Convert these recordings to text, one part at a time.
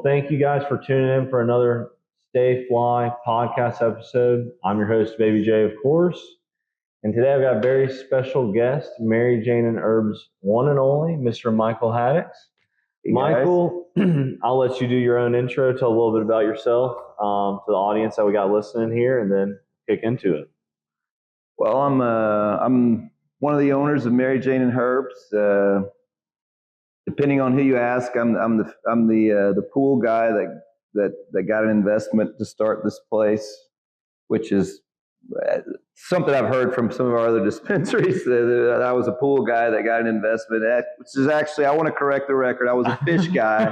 thank you guys for tuning in for another Stay Fligh Podcast episode. I'm your host, Baby J, of course. And today I've got a very special guest, Mary Jane and Herb's one and only, Mr. Michael Haddix. Hey, Michael, I'll let you do your own intro, tell a little bit about yourself to the audience that we got listening here, and then kick into it. Well, I'm one of the owners of Mary Jane and Herb's. Depending on who you ask, I'm the pool guy that got an investment to start this place, which is something I've heard from some of our other dispensaries. That I was a pool guy that got an investment. Which is actually, I want to correct the record. I was a fish guy.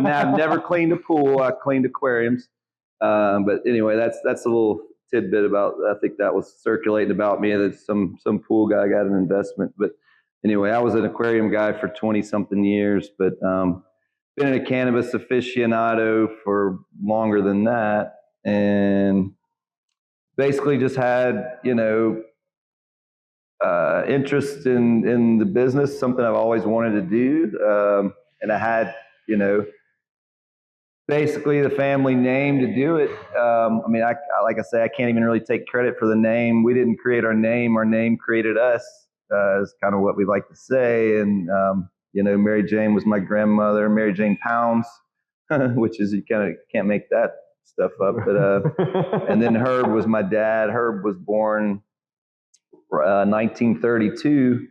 Now I've never cleaned a pool. I cleaned aquariums. But anyway, that's a little tidbit about. I think that was circulating about me that some pool guy got an investment. But anyway, I was an aquarium guy for 20-something years, but been a cannabis aficionado for longer than that, and basically just had, interest in the business, something I've always wanted to do, and I had, basically the family name to do it. Like I say, I can't even really take credit for the name. We didn't create our name created us. Is kind of what we like to say. And, Mary Jane was my grandmother, Mary Jane Pounds, which is, you kind of can't make that stuff up. But, and then Herb was my dad. Herb was born 1932.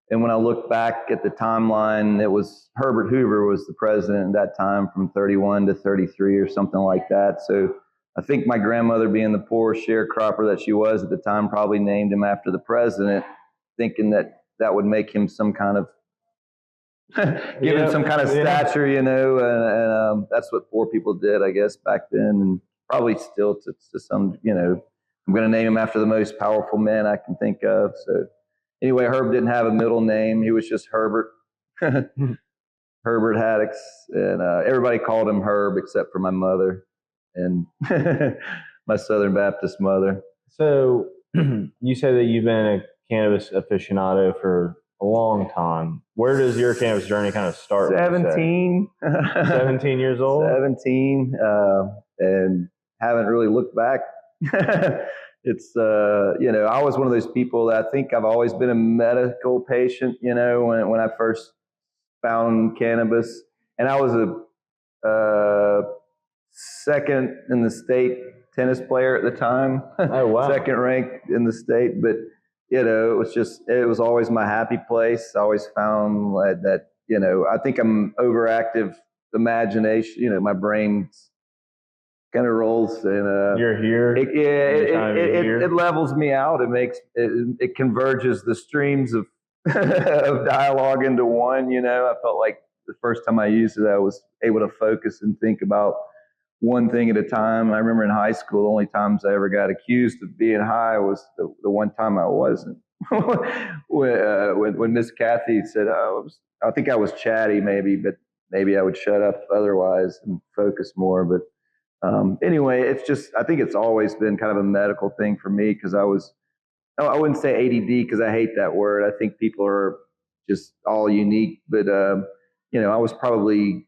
And when I look back at the timeline, it was Herbert Hoover was the president at that time from 31 to 33 or something like that. So I think my grandmother, being the poor sharecropper that she was at the time, probably named him after the president, thinking that would make him some kind of give him some kind of stature, and that's what poor people did, I guess, back then, and probably still to some, I'm going to name him after the most powerful man I can think of. So anyway, Herb didn't have a middle name. He was just Herbert, Herbert Haddix, and everybody called him Herb except for my mother and my Southern Baptist mother. So you say that you've been a cannabis aficionado for a long time. Where does your cannabis journey kind of start? 17. 17 years old? 17, and haven't really looked back. It's, I was one of those people that I think I've always been a medical patient, when I first found cannabis. And I was a second in the state tennis player at the time. Oh, wow. Second ranked in the state. But, it was always my happy place. I always found that, I think I'm overactive imagination, my brain kind of rolls, and you're here. It levels me out. It makes it converges the streams of of dialogue into one. I felt like the first time I used it, I was able to focus and think about one thing at a time. I remember in high school, the only times I ever got accused of being high was the one time I wasn't. when Miss Kathy said, I think I was chatty maybe, but maybe I would shut up otherwise and focus more. But anyway, I think it's always been kind of a medical thing for me, because I wouldn't say ADD, because I hate that word. I think people are just all unique, but I was probably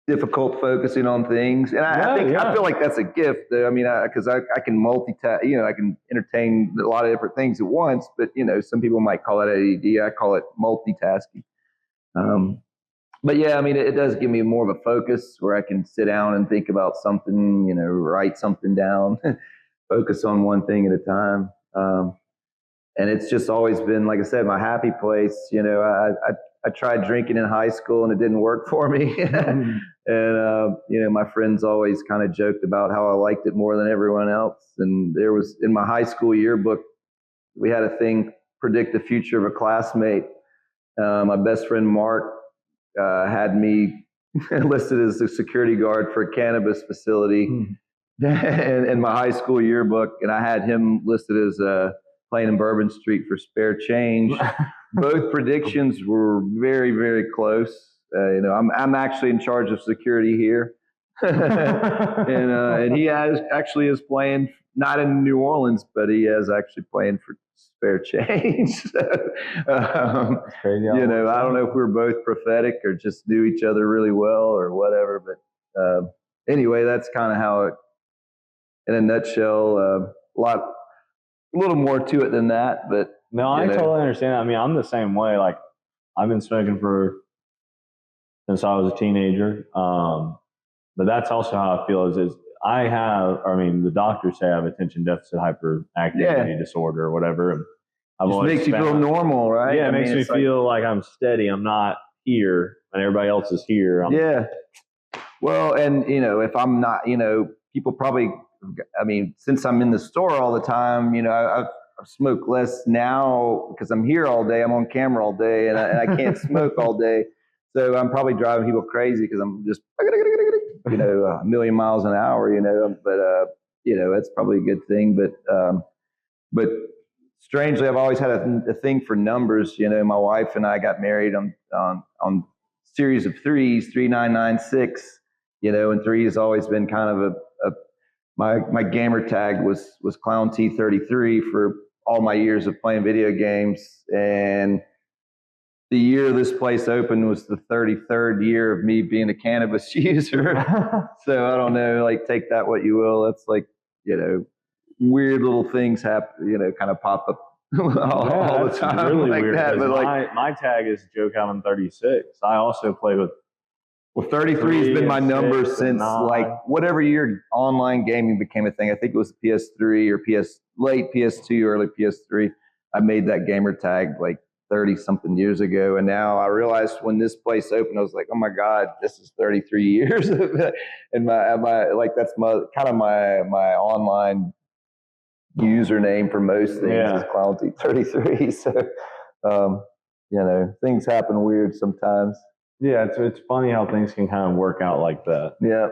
difficult focusing on things, and I feel like that's a gift. Because I can multitask. I can entertain a lot of different things at once. But some people might call it ADD. I call it multitasking. But yeah, it does give me more of a focus where I can sit down and think about something. Write something down, focus on one thing at a time. And it's just always been, like I said, my happy place. I tried drinking in high school and it didn't work for me. And, my friends always kind of joked about how I liked it more than everyone else. And there was, in my high school yearbook, we had a thing, predict the future of a classmate. My best friend, Mark, had me listed as a security guard for a cannabis facility in my high school yearbook. And I had him listed as playing in Bourbon Street for spare change. Both predictions were very, very close. I'm actually in charge of security here, and he actually is playing not in New Orleans, but he is actually playing spare change. Crazy. You know, I don't know if we were both prophetic or just knew each other really well or whatever. But anyway, that's kind of how it, in a nutshell, a little more to it than that. But no, I totally understand. I mean, I'm the same way. Like, I've been smoking since I was a teenager. But that's also how I feel is the doctors say I have attention deficit hyperactivity disorder or whatever. And just makes you feel normal, right? Yeah, it makes me feel like I'm steady. I'm not here and everybody else is here. Yeah. Well, and, you know, if I'm not, you know, people probably, I mean, since I'm in the store all the time, you know, I smoke less now because I'm here all day. I'm on camera all day and I can't smoke all day. So I'm probably driving people crazy because I'm just, you know, a million miles an hour, you know, but, you know, that's probably a good thing. But strangely, I've always had a thing for numbers. You know, my wife and I got married on series of threes, 3996, you know, and three has always been kind of my gamer tag was Clown T33 for all my years of playing video games. And the year this place opened was the 33rd year of me being a cannabis user. So I don't know, like, take that what you will. That's like, you know, weird little things happen, you know, kind of pop up all the time. Really like weird. That, but my tag is Joe Calvin 36. I also play with. Well, 33 has been my number since like whatever year online gaming became a thing. I think it was PS3 or late PS2, early PS3. I made that gamer tag like 30 something years ago. And now I realized when this place opened, I was like, oh my God, this is 33 years. And my like, that's my kind of my online username for most things is Clown T33. So, you know, things happen weird sometimes. Yeah, it's funny how things can kind of work out like that. Yeah.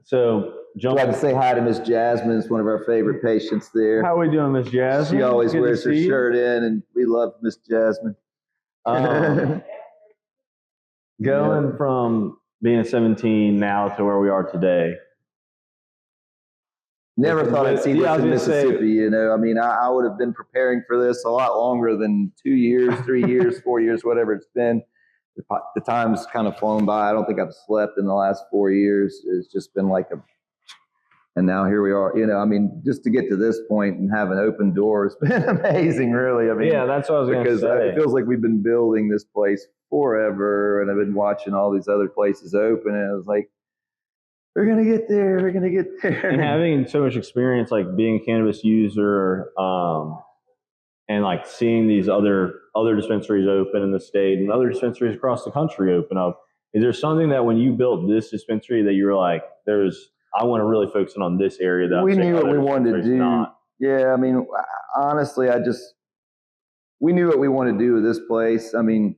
So I'd like to say hi to Miss Jasmine. It's one of our favorite patients there. How are we doing, Miss Jasmine? She always wears her shirt in, and we love Miss Jasmine. Going from being 17 now to where we are today. Never thought I'd see this in Mississippi, you know. I mean, I would have been preparing for this a lot longer than 2 years, 3 years, 4 years, whatever it's been. The time's kind of flown by. I don't think I've slept in the last 4 years. It's just been like and now here we are. You know, I mean, just to get to this point and have an open door has been amazing, really. I mean, yeah, that's what I was going to say. Because it feels like we've been building this place forever, and I've been watching all these other places open, and it was like, we're going to get there. We're going to get there. And having so much experience, like being a cannabis user, and like seeing these other dispensaries open in the state and other dispensaries across the country open up, is there something that when you built this dispensary that you were like, I want to really focus on this area that we knew what we wanted to do? Not. Yeah, I mean, honestly, we knew what we wanted to do with this place. I mean,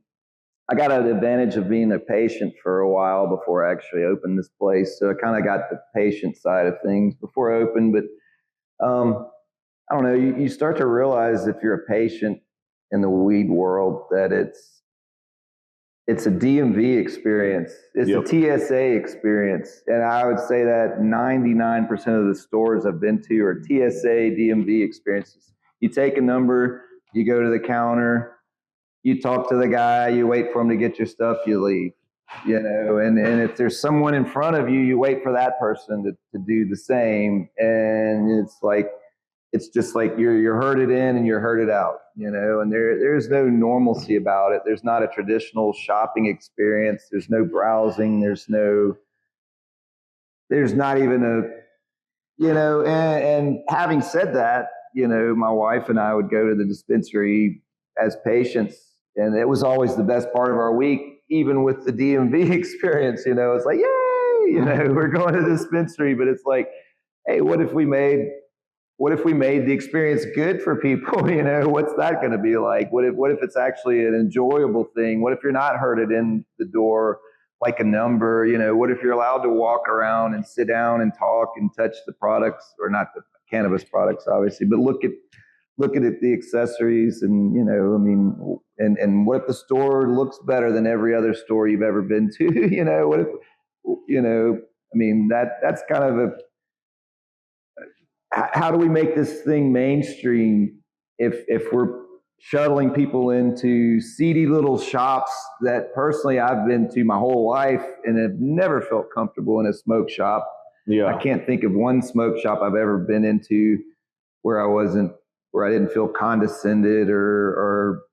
I got an advantage of being a patient for a while before I actually opened this place. So I kind of got the patient side of things before I opened. But I don't know, you start to realize if you're a patient in the weed world that it's a DMV experience. It's a TSA experience. And I would say that 99% of the stores I've been to are TSA DMV experiences. You take a number, you go to the counter, you talk to the guy, you wait for him to get your stuff, you leave, you know, and if there's someone in front of you, you wait for that person to do the same. And it's just like you're herded in and you're herded out, you know, and there's no normalcy about it. There's not a traditional shopping experience. There's no browsing. There's not even you know, and having said that, you know, my wife and I would go to the dispensary as patients, and it was always the best part of our week, even with the DMV experience. You know, it's like, yay, you know, we're going to the dispensary, but it's like, hey, what if we made the experience good for people? You know, what's that going to be like? What if it's actually an enjoyable thing? What if you're not herded in the door like a number? You know, what if you're allowed to walk around and sit down and talk and touch the products, or not the cannabis products, obviously, but look at the accessories, and, you know, I mean, and what if the store looks better than every other store you've ever been to? You know, what if, you know, I mean, that's kind of how do we make this thing mainstream if we're shuttling people into seedy little shops that personally I've been to my whole life and have never felt comfortable in a smoke shop. Yeah. I can't think of one smoke shop I've ever been into where I didn't feel condescended or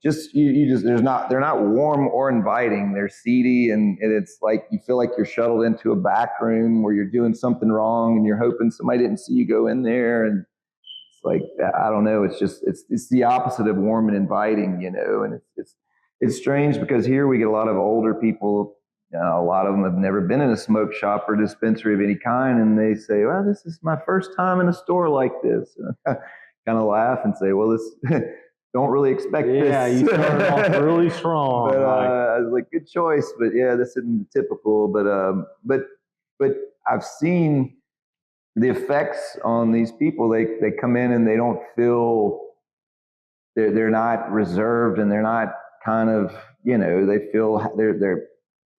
just they're not warm or inviting. They're seedy and it's like you feel like you're shuttled into a back room where you're doing something wrong and you're hoping somebody didn't see you go in there. And it's like, I don't know. It's just, it's the opposite of warm and inviting, and it's strange because here we get a lot of older people. A lot of them have never been in a smoke shop or dispensary of any kind. And they say, well, this is my first time in a store like this. And I kind of laugh and say, well, this don't really expect this. Yeah, you started off really strong. But I was like, good choice. But yeah, this isn't typical. But I've seen the effects on these people. They come in and they don't feel, they're not reserved and they're not kind of, they feel they're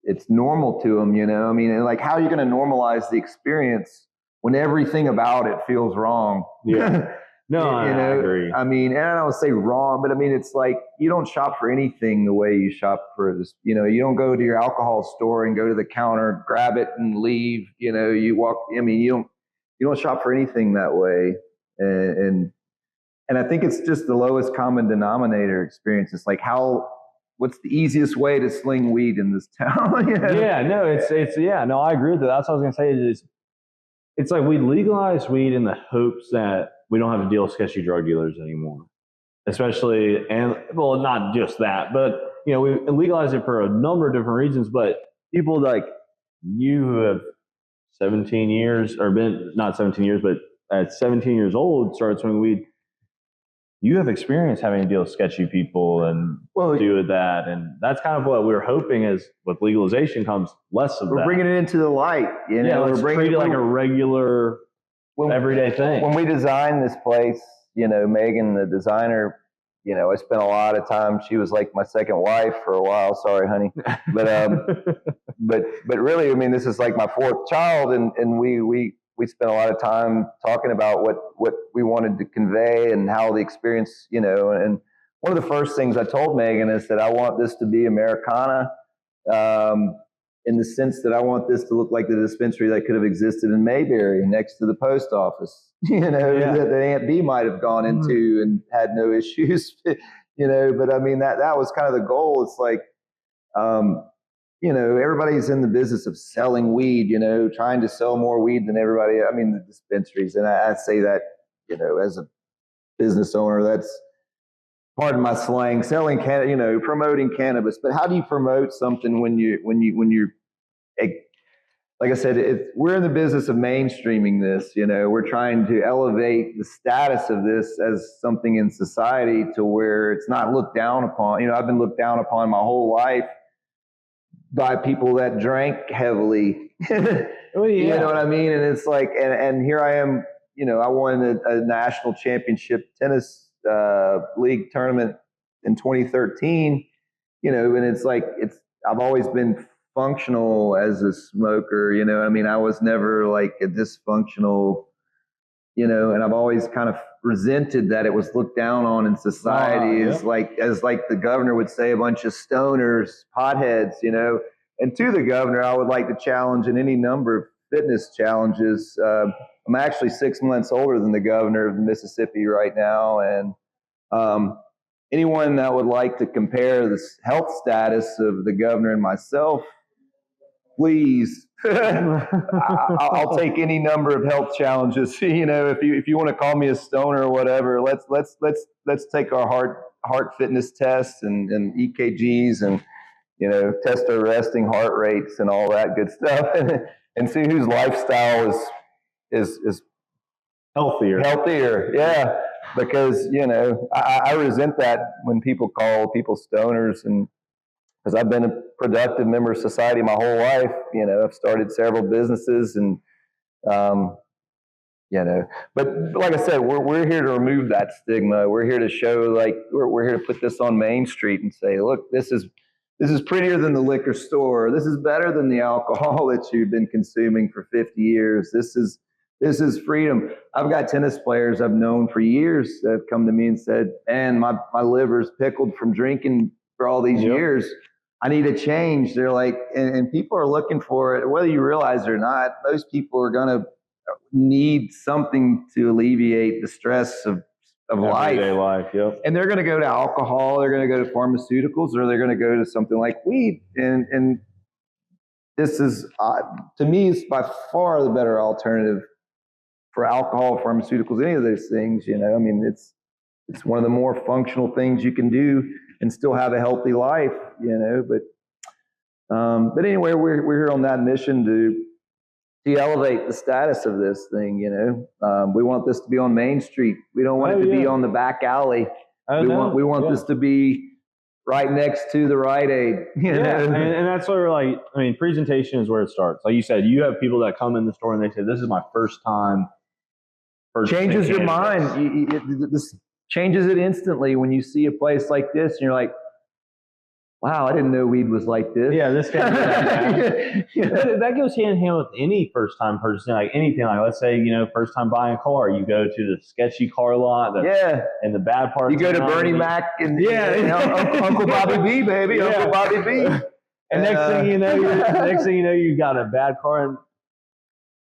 it's normal to them, I mean, and like, how are you going to normalize the experience when everything about it feels wrong? Yeah. No, I agree. I mean, and I don't say wrong, but I mean, it's like, you don't shop for anything the way you shop for this, you don't go to your alcohol store and go to the counter, grab it and leave, you walk, I mean, you don't shop for anything that way. And I think it's just the lowest common denominator experience. It's like, what's the easiest way to sling weed in this town? Yeah, no, no, I agree with that. That's what I was going to say. It's like we legalize weed in the hopes that we don't have to deal with sketchy drug dealers anymore. Especially, and well, not just that, but, we legalize it for a number of different reasons, but people like you who have 17 years, or been, not 17 years, but at 17 years old, started smoking weed, you have experience having to deal with sketchy people and do with that. And that's kind of what we're hoping is with legalization comes less of that. We're bringing it into the light. We're treating it like a regular, everyday thing. When we designed this place, Megan, the designer, I spent a lot of time. She was like my second wife for a while. Sorry, honey. But really, I mean, this is like my fourth child. And we spent a lot of time talking about what we wanted to convey and how the experience, and one of the first things I told Megan is that I want this to be Americana, in the sense that I want this to look like the dispensary that could have existed in Mayberry next to the post office, that Aunt B might have gone into and had no issues, but I mean, that was kind of the goal. It's like, everybody's in the business of selling weed, trying to sell more weed than everybody. I mean, the dispensaries. And I say that, as a business owner, that's, pardon my slang, selling, promoting cannabis. But how do you promote something when you're, like I said, we're in the business of mainstreaming this, we're trying to elevate the status of this as something in society to where it's not looked down upon. I've been looked down upon my whole life by people that drank heavily. Oh, yeah. You know what I mean? And it's like, and here I am, I won a national championship tennis league tournament in 2013, and it's like, I've always been functional as a smoker, I mean, I was never like a dysfunctional, and I've always kind of resented that it was looked down on in society as like the governor would say, a bunch of stoners, potheads, and to the governor, I would like to challenge in any number of fitness challenges. I'm actually 6 months older than the governor of Mississippi right now. And anyone that would like to compare the health status of the governor and myself, please, I'll take any number of health challenges. If you want to call me a stoner or whatever, let's take our heart fitness tests and EKGs and test our resting heart rates and all that good stuff, and see whose lifestyle is healthier. Yeah, because I resent that when people call people stoners, and because I've been a productive member of society my whole life. I've started several businesses, and but like I said, we're here to remove that stigma. We're here to show, like, we're here to put this on Main Street and say, look, this is prettier than the liquor store. This is better than the alcohol that you've been consuming for 50 years. This is This is freedom. I've got tennis players I've known for years that have come to me and said, man, my liver's pickled from drinking for all these years. I need a change. They're like, and people are looking for it, whether you realize it or not. Most people are going to need something to alleviate the stress of everyday life. Yep. And they're going to go to alcohol, they're going to go to pharmaceuticals, or they're going to go to something like weed. And this is, to me, it's by far the better alternative for alcohol, pharmaceuticals, any of those things. You know, I mean, it's one of the more functional things you can do and still have a healthy life. You know, but anyway, we're here on that mission to elevate the status of this thing. You know, we want this to be on Main Street. We don't want it to be on the back alley. We want this to be right next to the Rite Aid. You know? And that's where, like, I mean, presentation is where it starts. Like you said, you have people that come in the store and they say, "This is my first time." Changes your mind. This changes it instantly when you see a place like this, and you're like, wow, I didn't know weed was like this. Yeah, this guy. That goes hand in hand with any first time person, like anything. Like, let's say, you know, first time buying a car, you go to the sketchy car lot. And the bad part. You go to Bernie Mac and Uncle Bobby B, baby, Uncle Bobby B. And next thing you know, you got a bad car. And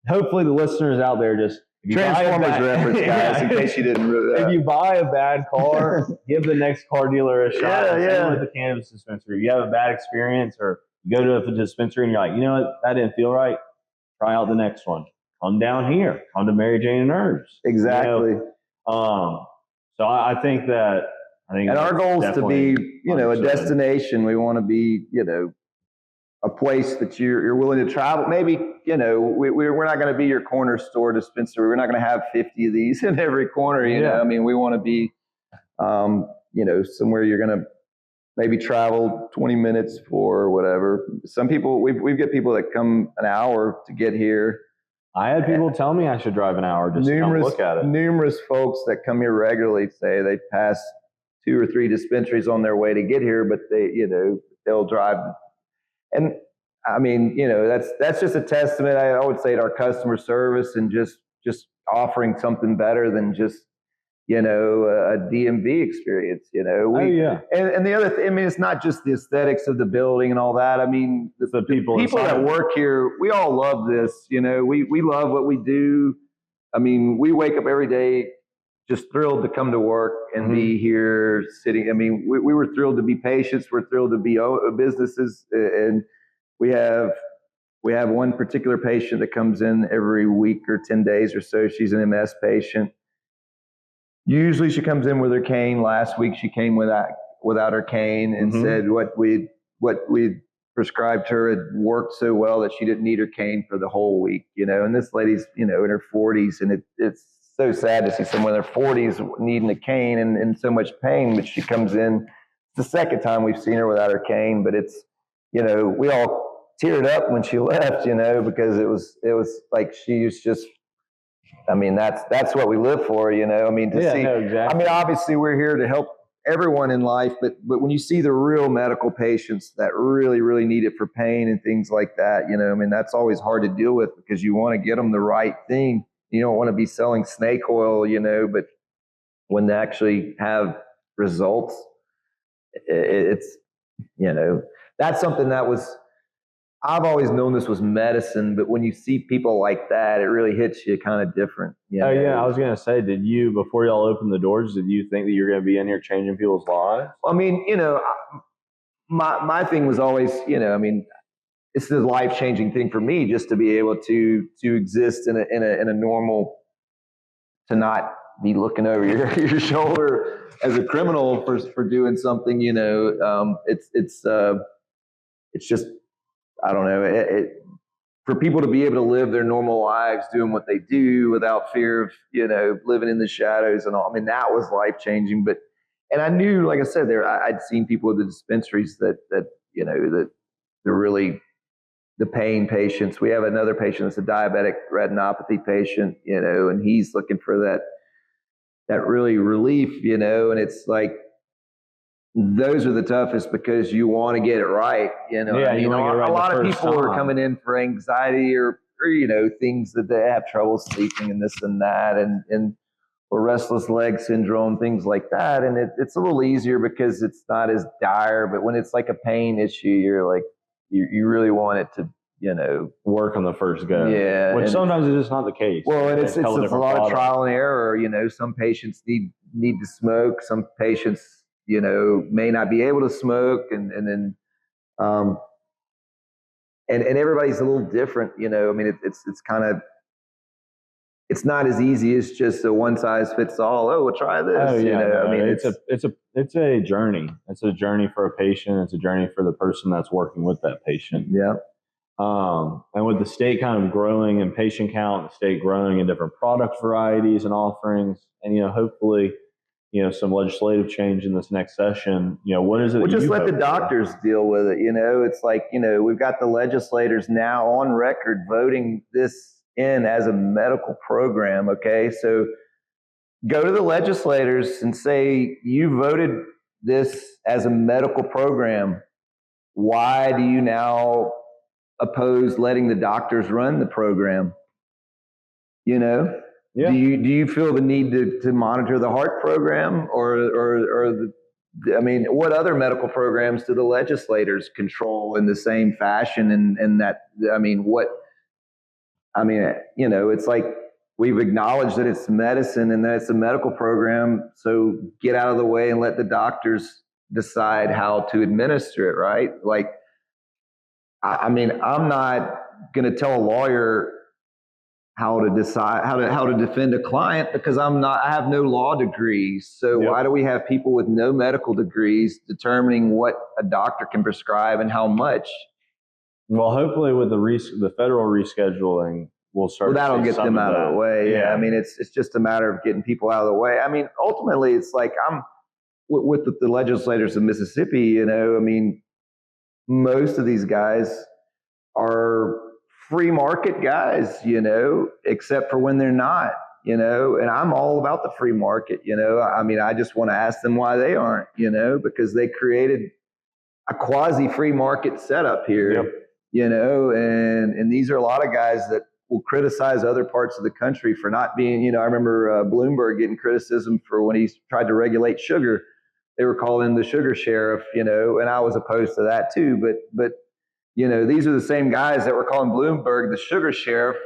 hopefully, the listeners out there just. Transformers reference, guys, in case you didn't know that. If you buy a bad car, give the next car dealer a shot. Same with the cannabis dispensary. You have a bad experience, or you go to a dispensary and you're like, you know what, that didn't feel right. Try out the next one. Come down here. Come to Mary Jane and Herbs. Exactly. You know? So I think and our goal is to be, you know, a destination. We want to be, you know, a place that you're willing to travel. Maybe, you know, we're not going to be your corner store dispensary. We're not going to have 50 of these in every corner. You know, I mean, we want to be, you know, somewhere you're going to maybe travel 20 minutes for whatever. Some people, we've got people that come an hour to get here. I had people tell me I should drive an hour just to come look at it. Numerous folks that come here regularly say they pass 2 or 3 dispensaries on their way to get here, but they'll drive. And I mean, you know, that's just a testament, I would say, to our customer service and just offering something better than just, you know, a DMV experience, you know. And the other thing, I mean, it's not just the aesthetics of the building and all that. I mean, the people that work here, we all love this, you know. We love what we do. I mean, we wake up every day just thrilled to come to work and be here sitting. I mean, we were thrilled to be patients. We're thrilled to be businesses. And we have one particular patient that comes in every week or 10 days or so. She's an MS patient. Usually she comes in with her cane. Last week she came without her cane and said what we prescribed her had worked so well that she didn't need her cane for the whole week, you know. And this lady's, you know, in her 40s, and it's so sad to see someone in their 40s needing a cane and in so much pain, but she comes in. It's the second time we've seen her without her cane, but it's, you know, we all teared up when she left, you know, because it was like she was just, I mean, that's what we live for, you know. I mean, see, no, exactly. I mean, obviously we're here to help everyone in life, but when you see the real medical patients that really, really need it for pain and things like that, you know, I mean, that's always hard to deal with because you want to get them the right thing. You don't want to be selling snake oil, you know, but when they actually have results, it's, you know, that's something that I've always known this was medicine, but when you see people like that, it really hits you kind of different. You know? Oh, yeah. I was going to say, before y'all opened the doors, did you think that you're going to be in here changing people's lives? I mean, you know, my thing was always, you know, I mean, it's a life-changing thing for me just to be able to exist in a normal, to not be looking over your shoulder as a criminal for doing something, you know. It's just, I don't know, for people to be able to live their normal lives doing what they do without fear of, you know, living in the shadows and all. I mean, that was life-changing. And I knew, like I said, I'd seen people with the dispensaries that you know, that they're really the pain patients. We have another patient that's a diabetic retinopathy patient, you know, and he's looking for that really relief, you know. And it's like, those are the toughest because you want to get it right, you know. Yeah, I mean, a lot of people are coming in for anxiety or things that they have trouble sleeping and this and that, and or restless leg syndrome, things like that. And it's a little easier because it's not as dire. But when it's like a pain issue, you're like, you really want it to, work on the first go. Yeah. Which sometimes is just not the case. Well, and it's a lot of trial and error. Some patients need to smoke. Some patients, may not be able to smoke. And then, and everybody's a little different, it's kind of, it's not as easy as just a one size fits all. Oh, we'll try this. Oh, yeah, it's a journey. It's a journey for a patient. It's a journey for the person that's working with that patient. Yeah. And with the state kind of growing in patient count, the state growing in different product varieties and offerings, and hopefully, some legislative change in this next session. What is it? We'll just let the doctors deal with it. It's like we've got the legislators now on record voting this in as a medical program. Okay, so go to the legislators and say, you voted this as a medical program. Why do you now oppose letting the doctors run the program? Yeah. Do you feel the need to monitor the heart program or what other medical programs do the legislators control in the same fashion? And that, it's like we've acknowledged that it's medicine and that it's a medical program. So get out of the way and let the doctors decide how to administer it, right? Like, I'm not going to tell a lawyer how to decide how to defend a client because I have no law degrees. So Why do we have people with no medical degrees determining what a doctor can prescribe and how much? Well, hopefully with the federal rescheduling, we'll start. Well, that'll get them out of the way. Yeah. It's just a matter of getting people out of the way. Ultimately, it's like I'm with the legislators of Mississippi. Most of these guys are free market guys, except for when they're not, and I'm all about the free market, I just want to ask them why they aren't, because they created a quasi free market setup here. Yep. And these are a lot of guys that will criticize other parts of the country for not being, I remember Bloomberg getting criticism for when he tried to regulate sugar. They were calling him the sugar sheriff, and I was opposed to that too. But these are the same guys that were calling Bloomberg the sugar sheriff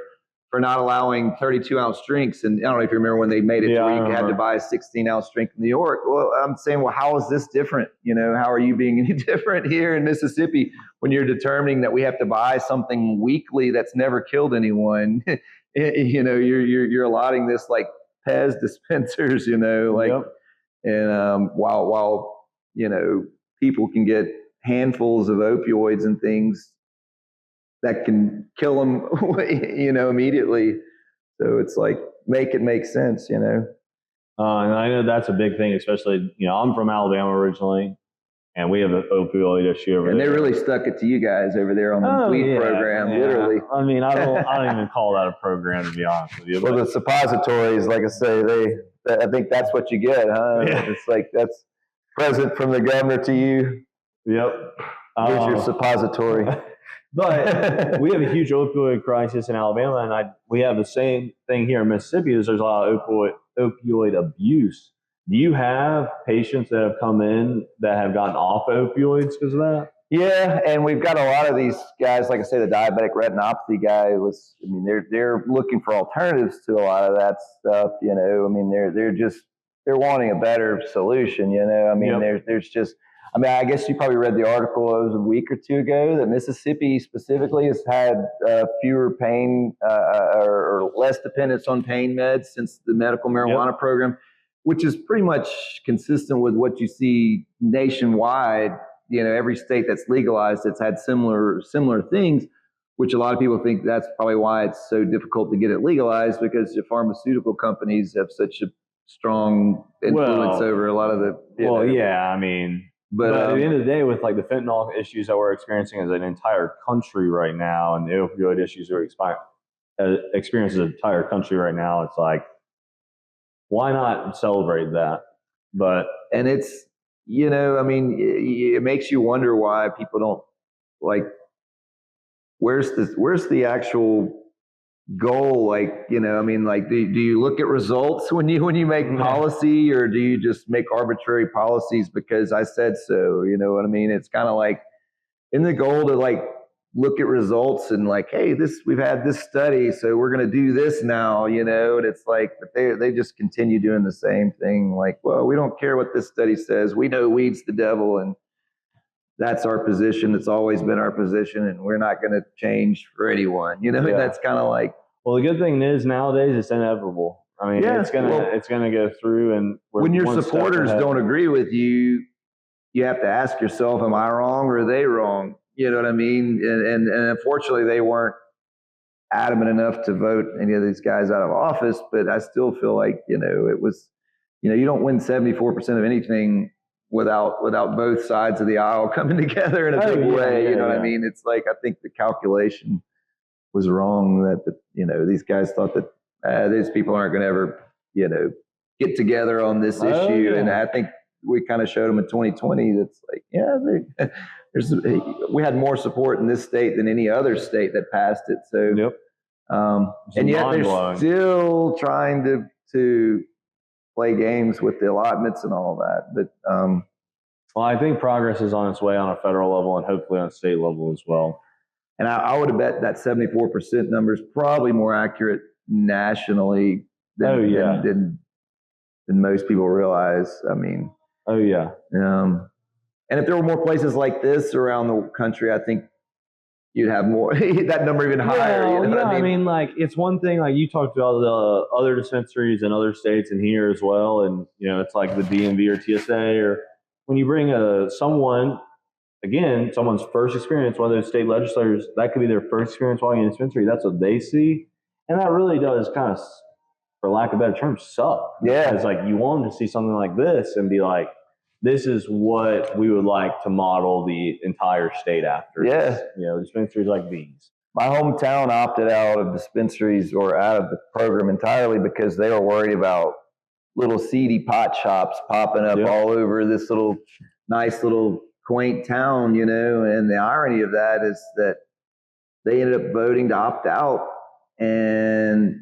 for not allowing 32-ounce drinks. And I don't know if you remember when they made it where you had to buy a 16-ounce drink in New York. Well, I'm saying, how is this different? How are you being any different here in Mississippi when you're determining that we have to buy something weekly that's never killed anyone? You're allotting this like Pez dispensers, and while people can get handfuls of opioids and things that can kill them, immediately. So it's like, make it make sense, And I know that's a big thing, especially, I'm from Alabama originally, and we have an opioid issue over there. And they really stuck it to you guys over there on the weed program, literally. I don't even call that a program, to be honest with you. Well, the suppositories, like I say, I think that's what you get, huh? Yeah. It's like, that's present from the governor to you. Yep. Here's your suppository. But we have a huge opioid crisis in Alabama, and we have the same thing here in Mississippi. There's a lot of opioid abuse. Do you have patients that have come in that have gotten off opioids because of that? Yeah, and we've got a lot of these guys, like I say, the diabetic retinopathy guy they're looking for alternatives to a lot of that stuff. They're wanting a better solution. There's just. I guess you probably read the article a week or two ago that Mississippi specifically has had fewer pain or less dependence on pain meds since the medical marijuana program, which is pretty much consistent with what you see nationwide. Every state that's legalized, it's had similar things, which a lot of people think that's probably why it's so difficult to get it legalized, because the pharmaceutical companies have such a strong influence over a lot of the. But at the end of the day, with like the fentanyl issues that we're experiencing as an entire country right now, and the opioid issues we're experiencing as an entire country right now, it's like, why not celebrate that? And it's, it makes you wonder why people don't like, where's the actual goal? Like, you know, I mean, like, do you look at results when you make policy, or do you just make arbitrary policies because I said so? You know what I mean? It's kind of like in the goal to like look at results and like, hey, we've had this study, so we're going to do this now, you know. And it's like, but they just continue doing the same thing. Like, well, we don't care what this study says. We know weed's the devil, and that's our position. It's always been our position, and we're not going to change for anyone. You know, and that's kind of like. Well, the good thing is nowadays it's inevitable. I mean, it's gonna go through, and when your supporters don't agree with you, you have to ask yourself, am I wrong or are they wrong? You know what I mean? And unfortunately, they weren't adamant enough to vote any of these guys out of office. But I still feel like, you know, it was, you know, you don't win 74% of anything without both sides of the aisle coming together in a big way. You know what I mean? It's like, I think the calculation was wrong that you know, these guys thought that these people aren't going to ever, you know, get together on this issue. And I think we kind of showed them in 2020. That's like, we had more support in this state than any other state that passed it. So, and yet they're still trying to play games with the allotments and all that. But well, I think progress is on its way on a federal level and hopefully on a state level as well. And I would have bet that 74% number is probably more accurate nationally than most people realize. I mean, and if there were more places like this around the country, I think you'd have more, that number even higher. You know what I mean, like, it's one thing, like you talked about the other dispensaries in other states and here as well. And, you know, it's like the DMV or TSA, or when you bring someone's first experience, one of those state legislators, that could be their first experience walking in a dispensary. That's what they see. And that really does kind of, for lack of a better term, suck. Yeah. It's like, you want them to see something like this and be like, this is what we would like to model the entire state after. Yeah. You know, dispensaries like these. My hometown opted out of dispensaries or out of the program entirely because they were worried about little seedy pot shops popping up all over this nice little quaint town, you know. And the irony of that is that they ended up voting to opt out, and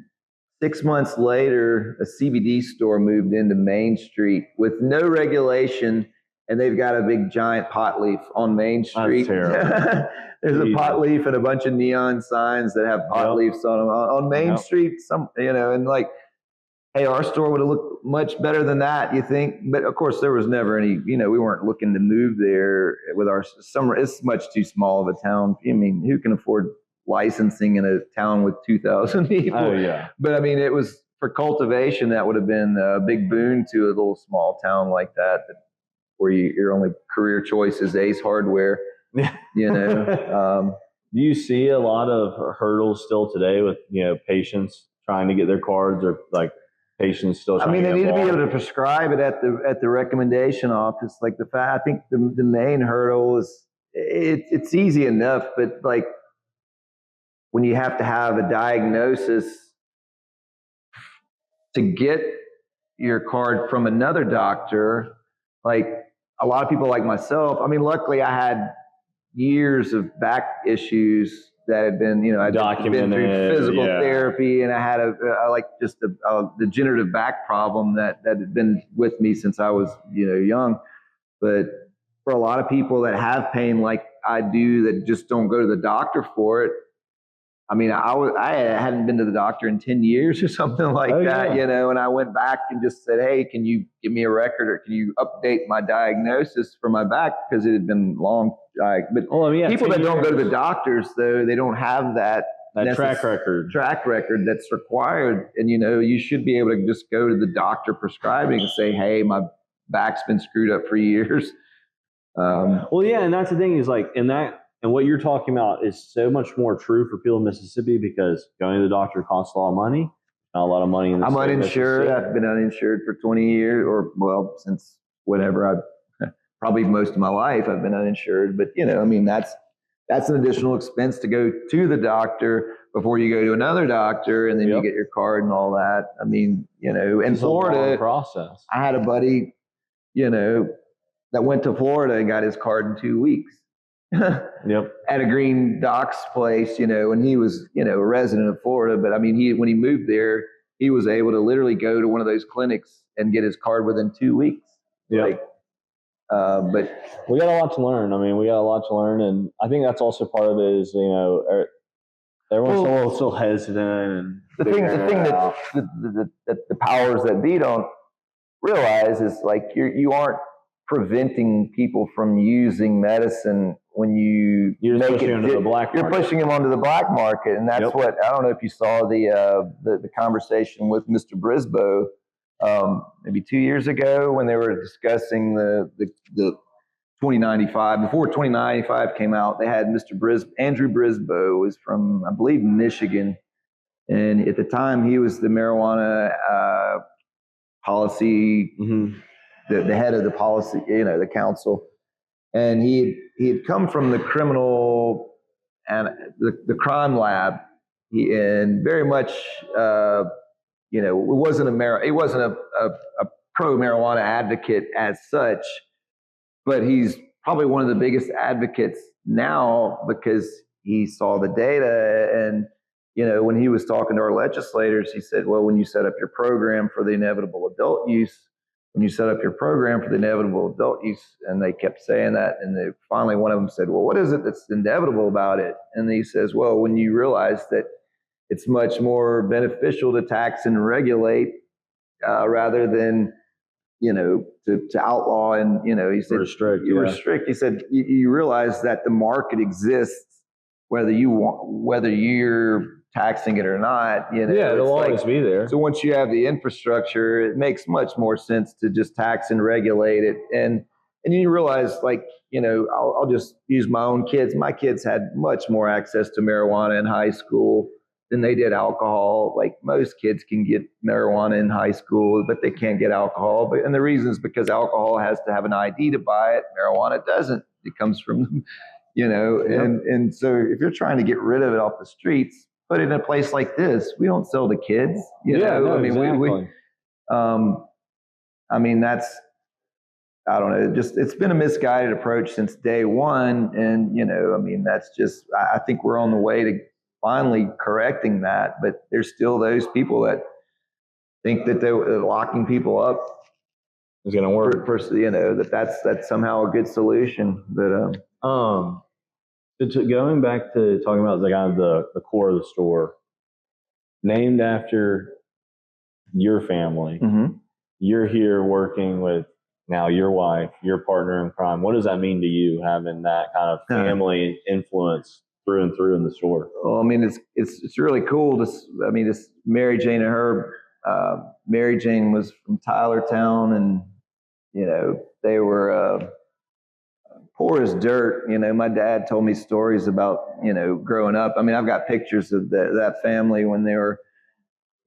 6 months later, a CBD store moved into Main Street with no regulation, and they've got a big giant pot leaf on Main Street. That's terrible. There's a pot leaf and a bunch of neon signs that have pot leaves on them on Main Street. You know, and like, hey, our store would have looked much better than that, you think? But of course, there was never any. You know, we weren't looking to move there with our summer. It's much too small of a town. I mean, who can afford licensing in a town with 2,000 people? Oh, yeah. But I mean, it was for cultivation, that would have been a big boon to a little small town like that where your only career choice is Ace Hardware. You know, do you see a lot of hurdles still today with, you know, patients trying to get their cards, or like patients still trying they to need to be able to prescribe it at the recommendation office. Like I think the main hurdle is it's easy enough, but like, when you have to have a diagnosis to get your card from another doctor, like a lot of people like myself, I mean, luckily I had years of back issues that had been, you know, I'd been through physical therapy, and I had a degenerative back problem that had been with me since I was, you know, young. But for a lot of people that have pain like I do, that just don't go to the doctor for it, I mean, I hadn't been to the doctor in 10 years or something like that, you know, and I went back and just said, hey, can you give me a record, or can you update my diagnosis for my back? Because it had been long. But people that don't go to the doctors, though, they don't have that track record that's required. And, you know, you should be able to just go to the doctor prescribing and say, hey, my back's been screwed up for years. And that's the thing is, like, and what you're talking about is so much more true for people in Mississippi, because going to the doctor costs a lot of money. Not a lot of money in the I'm uninsured. I've been uninsured for 20 years, since whatever. Probably most of my life I've been uninsured. But, you know, I mean, that's an additional expense to go to the doctor before you go to another doctor, and then you get your card and all that. I mean, you know, in Florida, process. I had a buddy, you know, that went to Florida and got his card in 2 weeks. Yep. At a Green Docks place, and he was, a resident of Florida. But I mean, when he moved there, he was able to literally go to one of those clinics and get his card within 2 weeks. Yeah. But we got a lot to learn. I mean, we got a lot to learn, and I think that's also part of it is, everyone's still hesitant. And the thing that the powers that be don't realize is like you aren't preventing people from using medicine when you're pushing them to the black market. You're pushing them onto the black market, and that's what I don't know if you saw the conversation with Mr. Brisboe maybe 2 years ago when they were discussing the 2095. Before 2095 came out, they had Andrew Brisboe was from, I believe, Michigan, and at the time he was the marijuana policy. Mm-hmm. The head of the policy, the council, and he had come from the criminal and the crime lab, and very much, it wasn't a pro marijuana advocate as such, but he's probably one of the biggest advocates now because he saw the data. And when he was talking to our legislators, he said, well, when you set up your program for the inevitable adult use, and they kept saying that, and finally one of them said, well, what is it that's inevitable about it? And he says, well, when you realize that it's much more beneficial to tax and regulate rather than to outlaw and he said restrict. He said you realize that the market exists whether you're taxing it or not. It'll always be there. So once you have the infrastructure, it makes much more sense to just tax and regulate it. And you realize, I'll just use my own kids. My kids had much more access to marijuana in high school than they did alcohol. Like most kids can get marijuana in high school, but they can't get alcohol. And the reason is because alcohol has to have an ID to buy it. Marijuana doesn't. It comes from, and so if you're trying to get rid of it off the streets, put it in a place like this. We don't sell to kids. Exactly. That's, I don't know, it's been a misguided approach since day one. And, that's just, I think we're on the way to finally correcting that. But there's still those people that think that they're locking people up is going to work. That's somehow a good solution. But, going back to talking about the core of the store, named after your family, mm-hmm. You're here working with now your wife, your partner in crime. What does that mean to you, having that kind of family influence through and through in the store? Well, I mean, it's really cool. This Mary Jane and Herb. Mary Jane was from Tylertown, and they were poor as dirt. My dad told me stories about growing up. I mean, I've got pictures of that family when they were,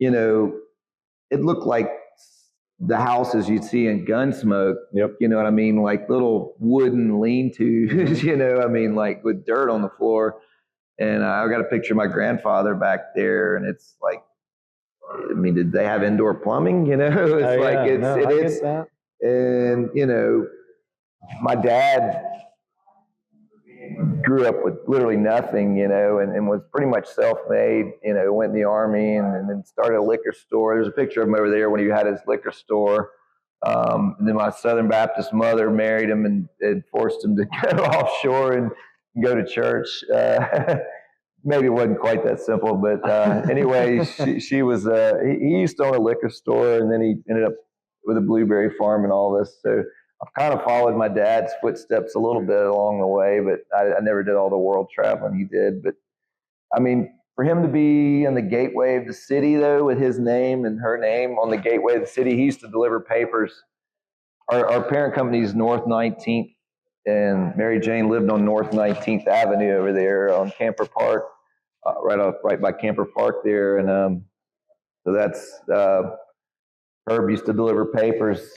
it looked like the houses you'd see in Gunsmoke. Yep. You know what I mean? Like little wooden lean-tos, like with dirt on the floor. And I've got a picture of my grandfather back there, and it's like, I mean, did they have indoor plumbing? It's that. And my dad grew up with literally nothing, and was pretty much self-made, went in the Army and then started a liquor store. There's a picture of him over there when he had his liquor store. And then my Southern Baptist mother married him and forced him to go offshore and go to church. Maybe it wasn't quite that simple, but anyway, she was, he used to own a liquor store, and then he ended up with a blueberry farm and all this. So I've kind of followed my dad's footsteps a little bit along the way, but I never did all the world traveling he did. But I mean, for him to be in the gateway of the city, though, with his name and her name on the gateway of the city, he used to deliver papers. Our parent company is North 19th, and Mary Jane lived on North 19th Avenue over there on Camper Park, right by Camper Park there. And so that's Herb used to deliver papers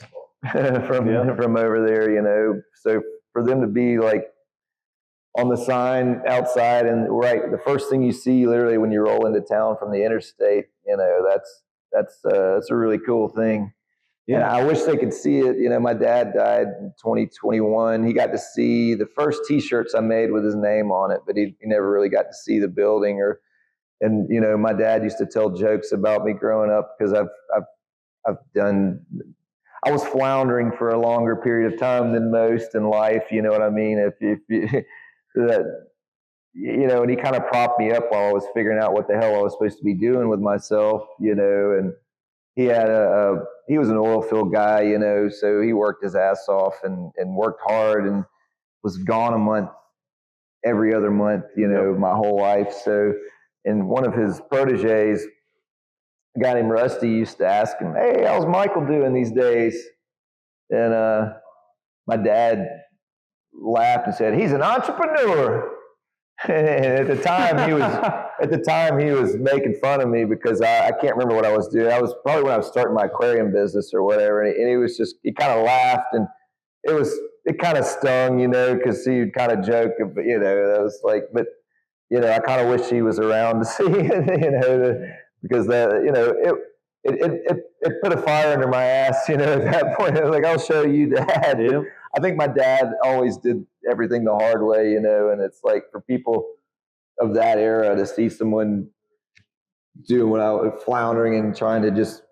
from over there, So for them to be like on the sign outside and the first thing you see literally when you roll into town from the interstate, that's a really cool thing. Yeah. And I wish they could see it. You know, my dad died in 2021. He got to see the first T-shirts I made with his name on it, but he never really got to see the building. And you know, my dad used to tell jokes about me growing up because I was floundering for a longer period of time than most in life. You know what I mean? If that, you know, and he kind of propped me up while I was figuring out what the hell I was supposed to be doing with myself, you know, and he was an oil field guy, you know, so he worked his ass off and worked hard and was gone a month every other month, you know, my whole life. So, and one of his proteges, a guy named Rusty, used to ask him, "Hey, how's Michael doing these days?" And my dad laughed and said, "He's an entrepreneur." And at the time he was making fun of me because I can't remember what I was doing. I was probably when I was starting my aquarium business or whatever. And he kind of laughed, and it kind of stung, you know, because he would kind of joke, but you know, that was like, but you know, I kind of wish he was around to see it, you know, because that, you know, it put a fire under my ass, you know, at that point. I was like, "I'll show you, Dad." Yep. I think my dad always did everything the hard way, you know, and it's like for people of that era to see someone doing what I was floundering and trying to just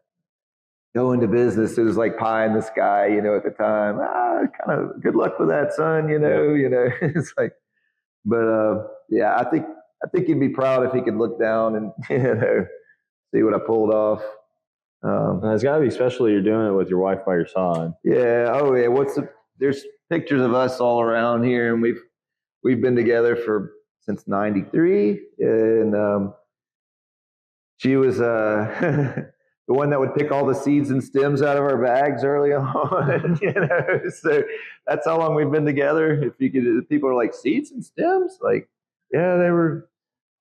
go into business, it was like pie in the sky, you know, at the time. Kind of good luck with that, son, you know. It's like, but yeah, I think he'd be proud if he could look down and, you know, see what I pulled off. It's got to be special you're doing it with your wife by your side. Yeah. Oh yeah. There's pictures of us all around here, and we've been together since '93, and she was the one that would pick all the seeds and stems out of our bags early on. You know, so that's how long we've been together. If people are like, "Seeds and stems," like, yeah, they were.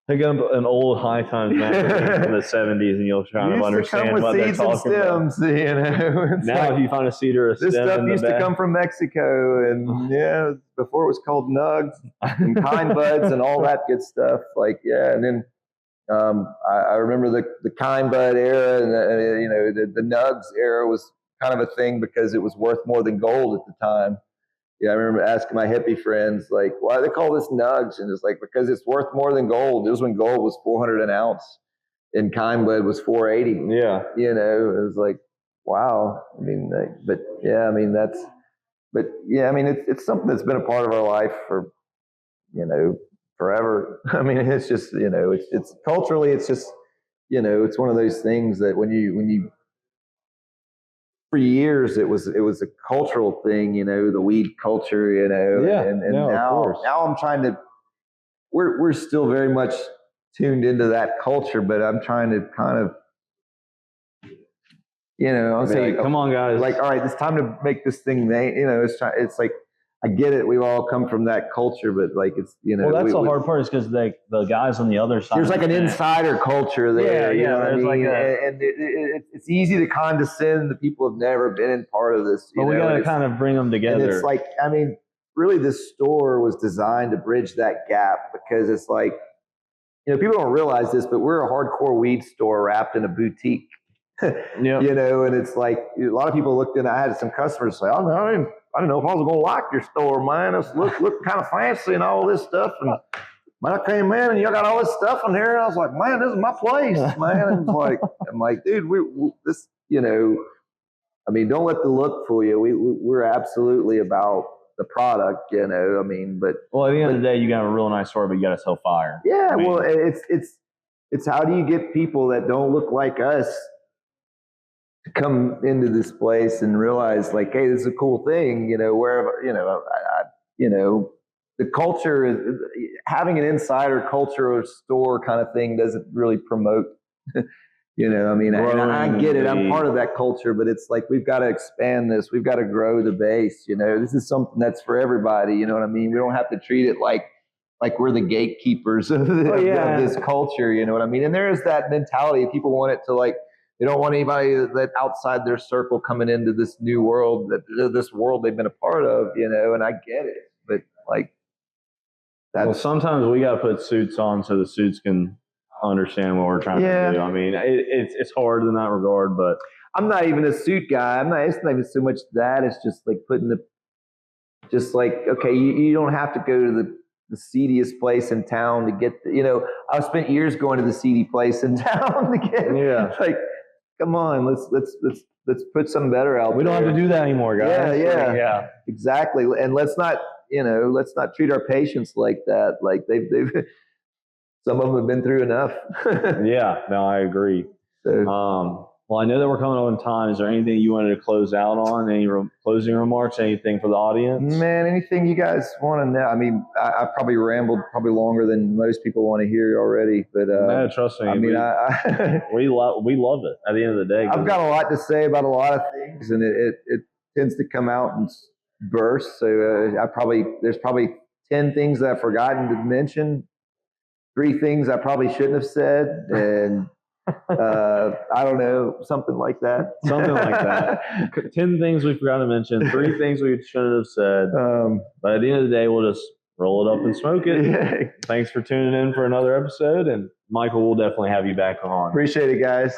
Pick up an old High Times magazine from the 70s and you'll try to understand what they're talking about. You know? Now like, if you find a seed or a stem, this stuff used to come from Mexico, and yeah, before it was called nugs and kind buds and all that good stuff. Like, yeah, and then I remember the kind bud era, and you know, the nugs era was kind of a thing because it was worth more than gold at the time. Yeah, I remember asking my hippie friends, like, "Why do they call this nugs?" And it's like, because it's worth more than gold. It was when gold was $400 an ounce and kind bud was $480. Yeah. You know, it was like, wow. I mean, but yeah, I mean, it's something that's been a part of our life for, you know, forever. I mean, it's just, you know, it's culturally, it's just, you know, it's one of those things that when you for years it was a cultural thing, you know, the weed culture, you know. Yeah, and no, now I'm trying to, we're still very much tuned into that culture, but I'm trying to kind of, you know, I'm saying, like, come on, guys, like, all right, it's time to make this thing, you know, it's like, I get it. We've all come from that culture, but like, it's, you know. Well, that's the hard part is because the guys on the other side. There's like an insider culture there. Yeah, you know what I mean? Like and it's easy to condescend the people who've never been in part of this. But we got to kind of bring them together. And it's like, I mean, really this store was designed to bridge that gap because it's like, you know, people don't realize this, but we're a hardcore weed store wrapped in a boutique. Yep. You know, and it's like a lot of people looked in. I had some customers say, "Oh no, I didn't know if I was gonna like your store, man. It look kind of fancy and all this stuff." And man, I came in and y'all got all this stuff in here, and I was like, "Man, this is my place, man." And I'm like, dude, this, you know, I mean, don't let the look fool you. We're absolutely about the product, you know. I mean, but at the end of the day, you got a real nice store, but you got to sell fire. Yeah, I mean, well, it's how do you get people that don't look like us to come into this place and realize, like, hey, this is a cool thing, you know, wherever, you know, you know, the culture is having an insider culture or store kind of thing doesn't really promote, you know, I mean, I get it. I'm part of that culture, but it's like, we've got to expand this. We've got to grow the base, you know, this is something that's for everybody. You know what I mean? We don't have to treat it like we're the gatekeepers of this culture. You know what I mean? And there is that mentality. People want it to, like, they don't want anybody that outside their circle coming into this new world, this world they've been a part of, you know, and I get it. But like, sometimes we got to put suits on so the suits can understand what we're trying to do. I mean, it's hard in that regard, but I'm not even a suit guy. It's not even so much that. It's just like okay, you don't have to go to the seediest place in town to get, I spent years going to the seedy place in town to get, like, come on, let's put some better out there. We don't have to do that anymore, guys. Yeah, exactly. And let's not treat our patients like that. Like they've some of them have been through enough. Yeah, no, I agree. So, well, I know that we're coming on time. Is there anything you wanted to close out on? Any closing remarks? Anything for the audience? Man, anything you guys want to know? I mean, I probably rambled longer than most people want to hear already. But no, trust me. I mean, we love it. At the end of the day, I've got a lot to say about a lot of things, and it tends to come out and burst. So there's probably 10 things that I've forgotten to mention, 3 things I probably shouldn't have said, and I don't know, something like that. 10 things we forgot to mention, 3 things we shouldn't have said. But at the end of the day, we'll just roll it up and smoke it. Yeah. Thanks for tuning in for another episode. And Michael, we'll definitely have you back on. Appreciate it, guys.